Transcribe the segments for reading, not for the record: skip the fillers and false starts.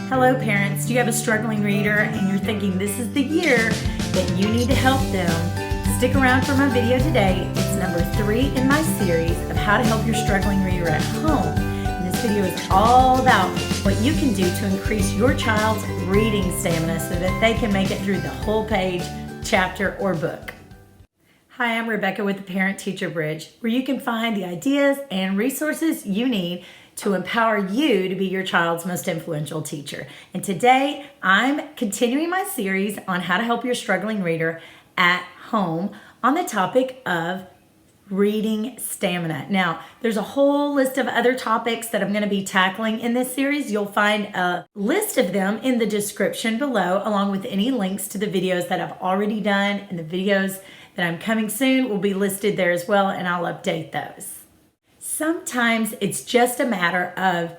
Hello parents, do you have a struggling reader and you're thinking this is the year that you need to help them? Stick around for my video today. It's number 3 in my series of how to help your struggling reader at home. And this video is all about what you can do to increase your child's reading stamina so that they can make it through the whole page, chapter, or book. Hi, I'm Rebecca with the Parent Teacher Bridge, where you can find the ideas and resources you need to empower you to be your child's most influential teacher. And today, I'm continuing my series on how to help your struggling reader at home on the topic of reading stamina. Now, there's a whole list of other topics that I'm going to be tackling in this series. You'll find a list of them in the description below, along with any links to the videos that I've already done, and the videos that I'm coming soon will be listed there as well, and I'll update those. Sometimes it's just a matter of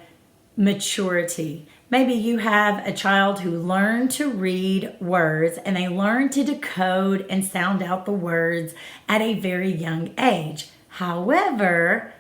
maturity. Maybe you have a child who learned to read words and they learn to decode and sound out the words at a very young age. However,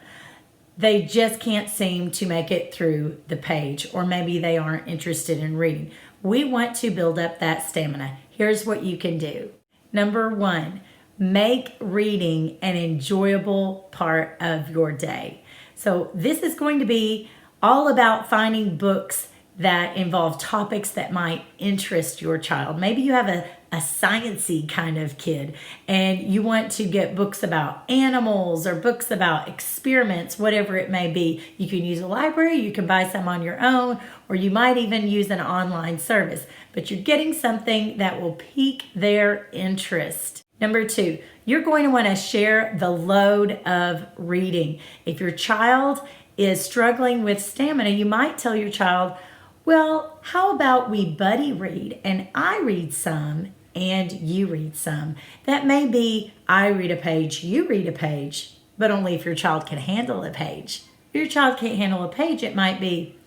they just can't seem to make it through the page, or maybe they aren't interested in reading. We want to build up that stamina. Here's what you can do. Number 1, make reading an enjoyable part of your day. So this is going to be all about finding books that involve topics that might interest your child. Maybe you have a science-y kind of kid and you want to get books about animals or books about experiments, whatever it may be. You can use a library, you can buy some on your own, or you might even use an online service. But you're getting something that will pique their interest. Number 2, you're going to want to share the load of reading. If your child is struggling with stamina, you might tell your child, well, how about we buddy read and I read some and you read some. That may be I read a page, you read a page, but only if your child can handle a page. If your child can't handle a page, it might be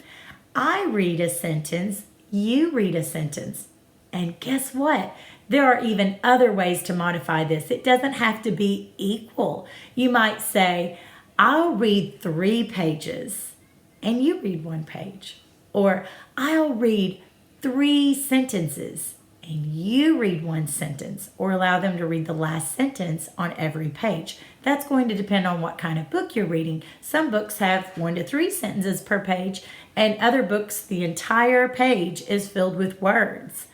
I read a sentence, you read a sentence. And guess what? There are even other ways to modify this. It doesn't have to be equal. You might say, I'll read 3 pages and you read 1 page. Or I'll read 3 sentences and you read 1 sentence. Or allow them to read the last sentence on every page. That's going to depend on what kind of book you're reading. Some books have 1 to 3 sentences per page, and other books, the entire page is filled with words.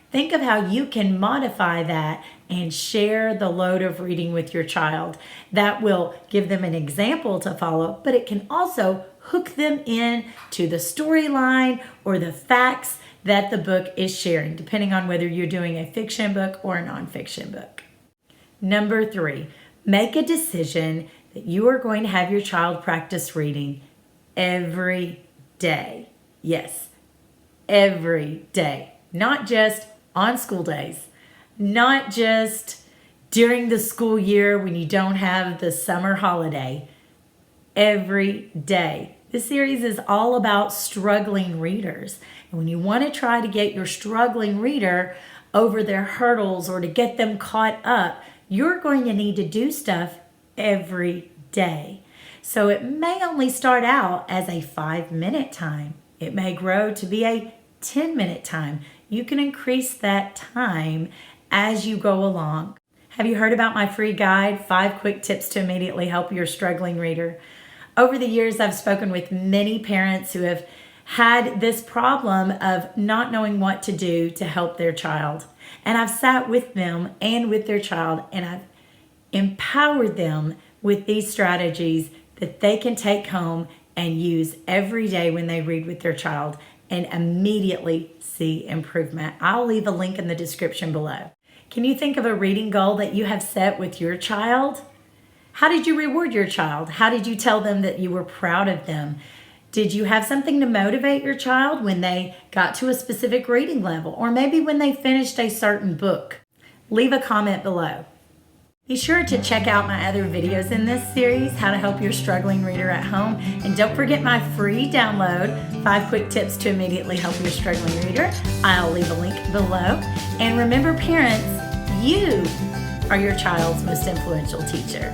Think of how you can modify that and share the load of reading with your child. That will give them an example to follow, but it can also hook them in to the storyline or the facts that the book is sharing, depending on whether you're doing a fiction book or a nonfiction book. Number 3, make a decision that you are going to have your child practice reading every day. Yes, every day. Not just on school days, not just during the school year when you don't have the summer holiday. Every day. This series is all about struggling readers. And when you want to try to get your struggling reader over their hurdles or to get them caught up, you're going to need to do stuff every day. So it may only start out as a 5-minute time. It may grow to be a 10-minute time. You can increase that time as you go along. Have you heard about my free guide, 5 quick tips to immediately help your struggling reader? Over the years, I've spoken with many parents who have had this problem of not knowing what to do to help their child. And I've sat with them and with their child, and I've empowered them with these strategies that they can take home and use every day when they read with their child, and immediately see improvement. I'll leave a link in the description below. Can you think of a reading goal that you have set with your child? How did you reward your child? How did you tell them that you were proud of them? Did you have something to motivate your child when they got to a specific reading level, or maybe when they finished a certain book? Leave a comment below. Be sure to check out my other videos in this series, how to help your struggling reader at home. And don't forget my free download, 5 quick tips to immediately help your struggling reader. I'll leave a link below. And remember, parents, you are your child's most influential teacher.